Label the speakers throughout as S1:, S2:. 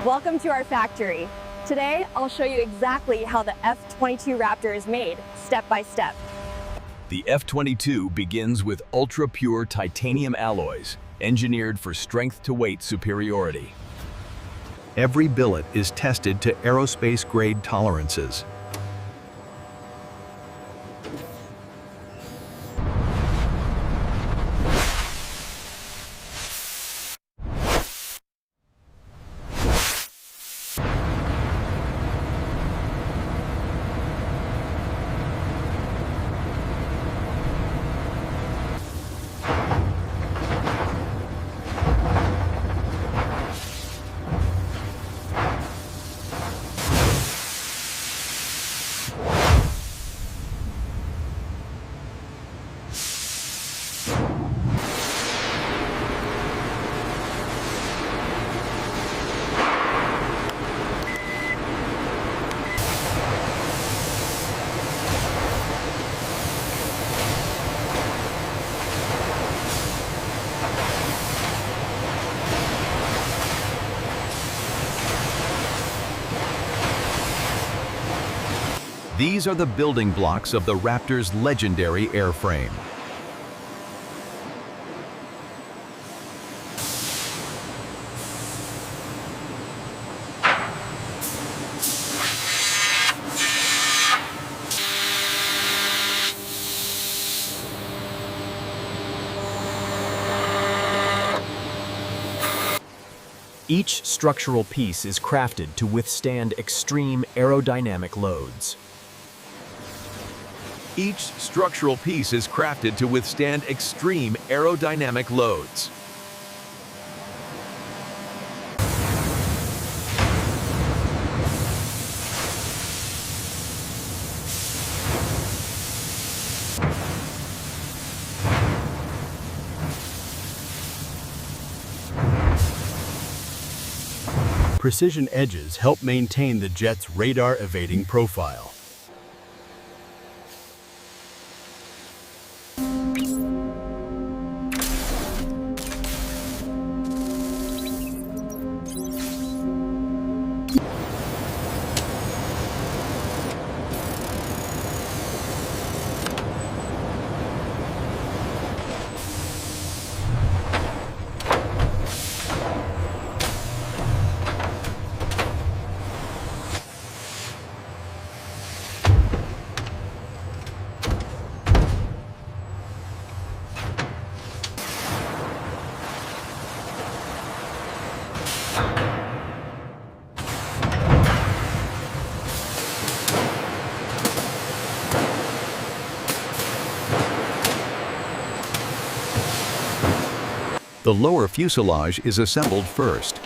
S1: Welcome to our factory. Today, I'll show you exactly how the F-22 Raptor is made, step by step.
S2: The F-22 begins with ultra-pure titanium alloys, engineered for strength-to-weight superiority. Every billet is tested to aerospace-grade tolerances. These are the building blocks of the Raptor's legendary airframe. Each structural piece is crafted to withstand extreme aerodynamic loads. Each structural piece is crafted to withstand extreme aerodynamic loads. Precision edges help maintain the jet's radar-evading profile. The lower fuselage is assembled first.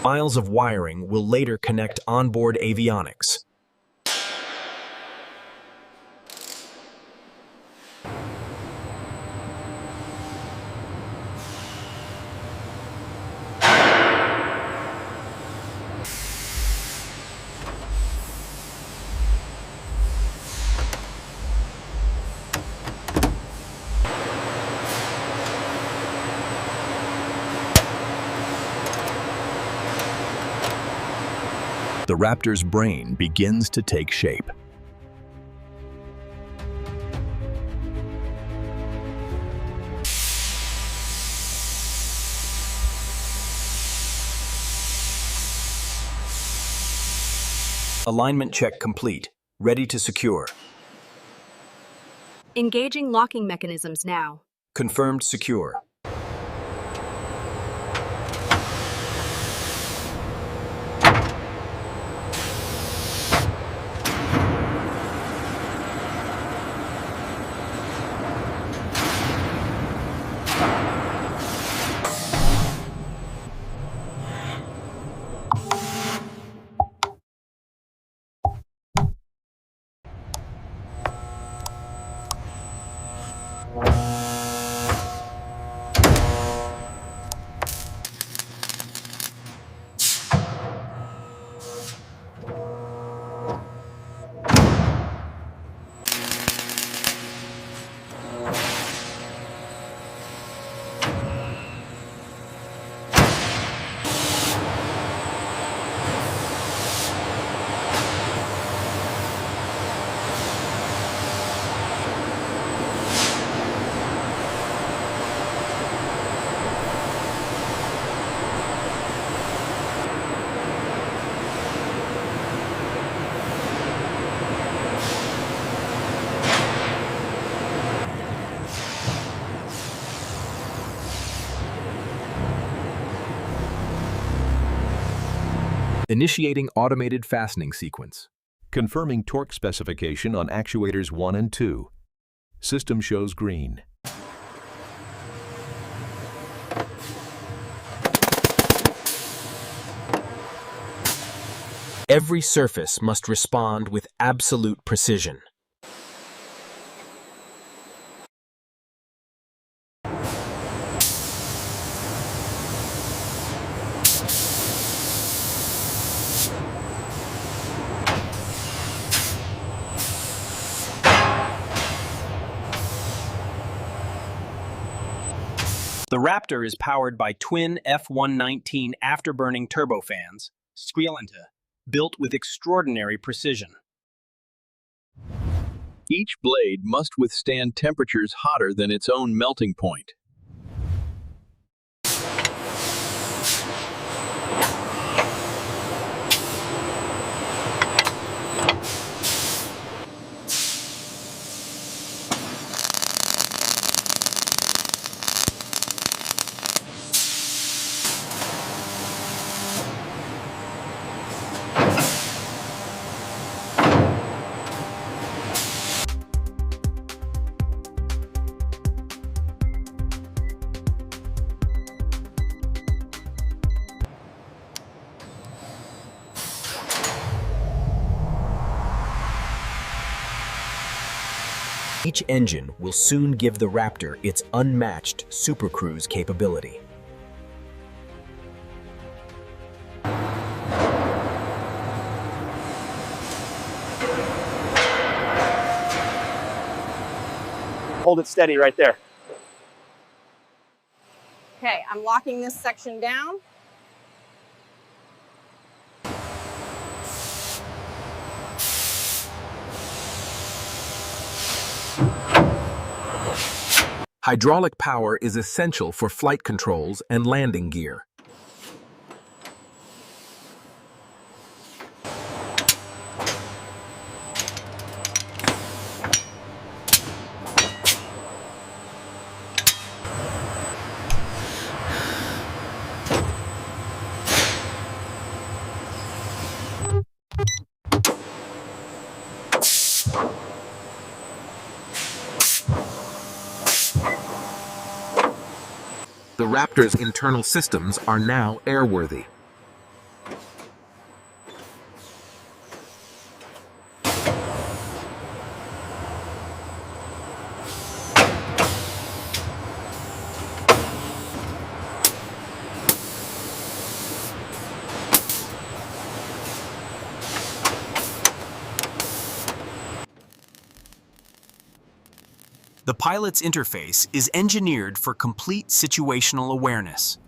S2: Miles of wiring will later connect onboard avionics. The Raptor's brain begins to take shape. Alignment check complete. Ready to secure.
S1: Engaging locking mechanisms now.
S2: Confirmed secure. Initiating automated fastening sequence.
S3: Confirming torque specification on actuators 1 and 2. System shows green.
S2: Every surface must respond with absolute precision. The Raptor is powered by twin F-119 afterburning turbofans, built with extraordinary precision. Each blade must withstand temperatures hotter than its own melting point. Each engine will soon give the Raptor its unmatched supercruise capability.
S4: Hold it steady right there.
S1: Okay, I'm locking this section down.
S2: Hydraulic power is essential for flight controls and landing gear. The Raptor's internal systems are now airworthy. The pilot's interface is engineered for complete situational awareness.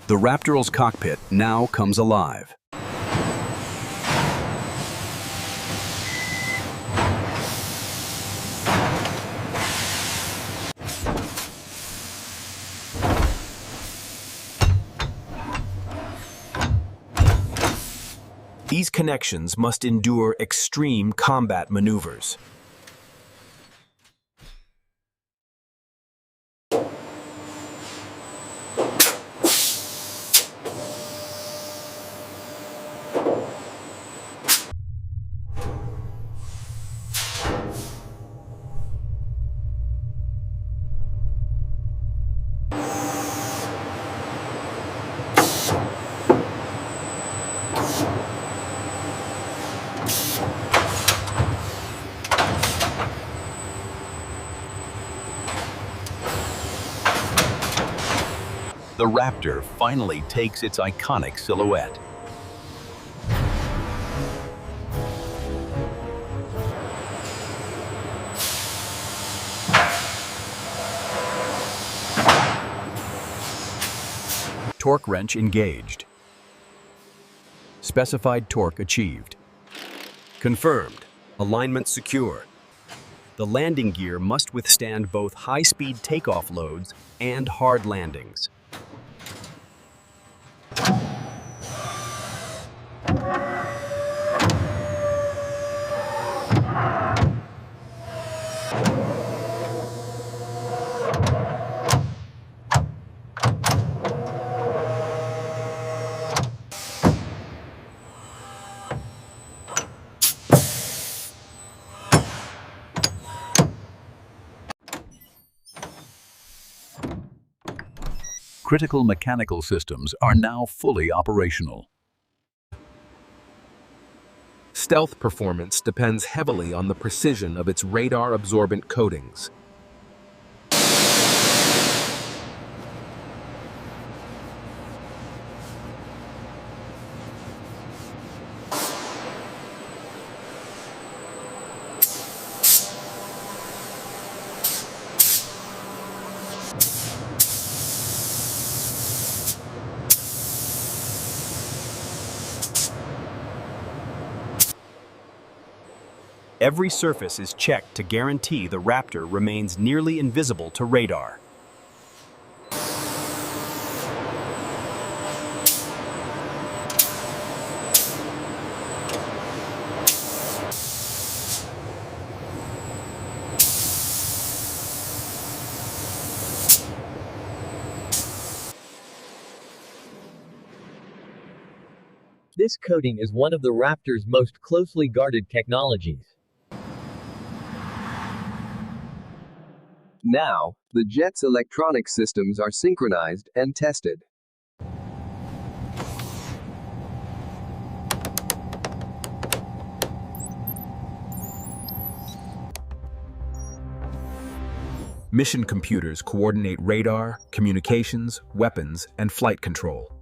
S2: The Raptor's cockpit now comes alive. These connections must endure extreme combat maneuvers. The Raptor finally takes its iconic silhouette. Torque wrench engaged.
S5: Specified torque achieved. Confirmed. Alignment secure. The landing gear must withstand both high-speed takeoff loads and hard landings.
S3: Critical mechanical systems are now fully operational.
S6: Stealth performance depends heavily on the precision of its radar-absorbent coatings.
S2: Every surface is checked to guarantee the Raptor remains nearly invisible to radar.
S7: This coating is one of the Raptor's most closely guarded technologies.
S8: Now, the jet's electronic systems are synchronized and tested.
S6: Mission computers coordinate radar, communications, weapons, and flight control.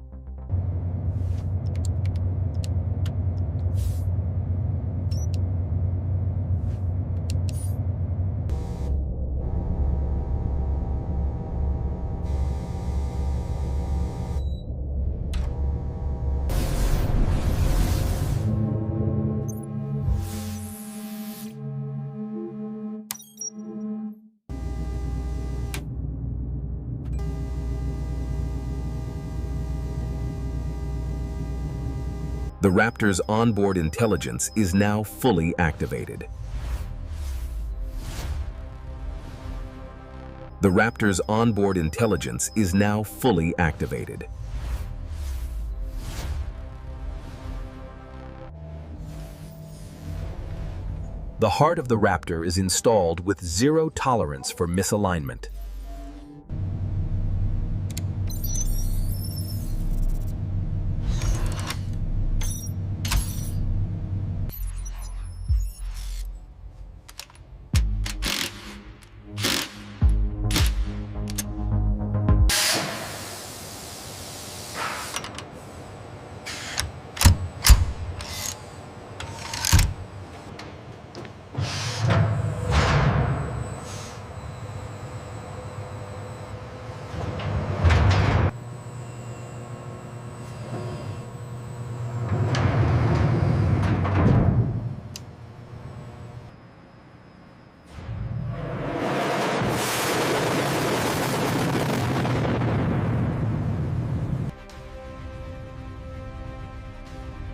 S6: The Raptor's onboard intelligence is now fully activated. The Raptor's onboard intelligence is now fully activated. The heart of the Raptor is installed with zero tolerance for misalignment.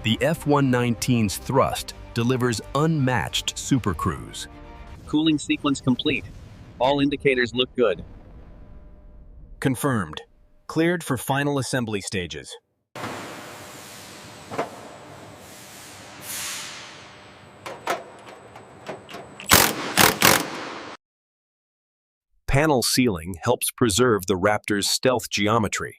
S5: The F-119's thrust delivers unmatched supercruise.
S2: Cooling sequence complete. All indicators look good.
S5: Confirmed. Cleared for final assembly stages. Panel sealing helps preserve the Raptor's stealth geometry.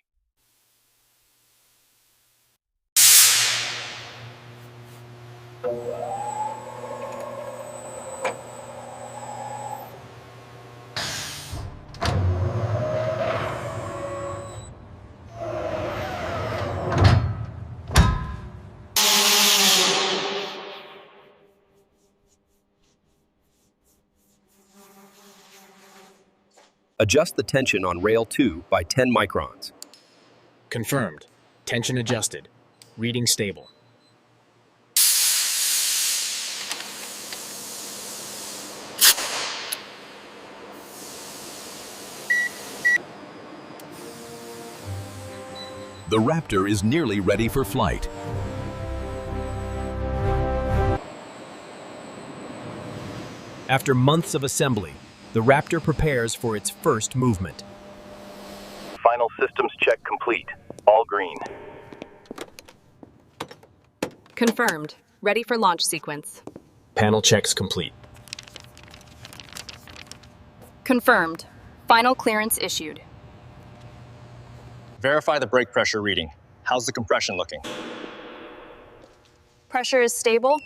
S5: Adjust the tension on rail 2 by 10 microns.
S9: Confirmed. Tension adjusted. Reading stable.
S3: The Raptor is nearly ready for flight.
S2: After months of assembly, the Raptor prepares for its first movement.
S9: Final systems check complete. All green.
S10: Confirmed. Ready for launch sequence.
S5: Panel checks complete.
S10: Confirmed. Final clearance issued.
S11: Verify the brake pressure reading. How's the compression looking?
S10: Pressure is stable.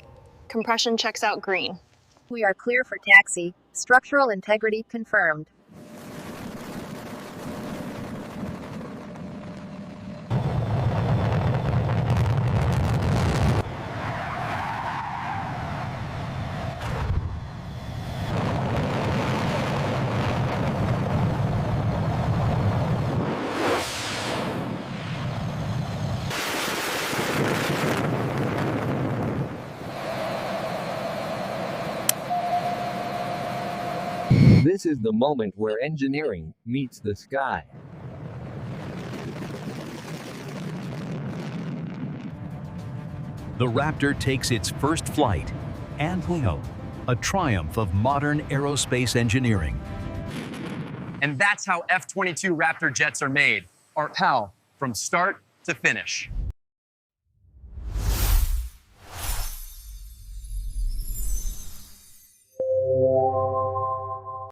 S10: Compression checks out green.
S12: We are clear for taxi. Structural integrity confirmed.
S7: This is the moment where engineering meets the sky.
S3: The Raptor takes its first flight, and Leo, a triumph of modern aerospace engineering.
S13: And that's how F-22 Raptor jets are made. Our PAL, from start to finish.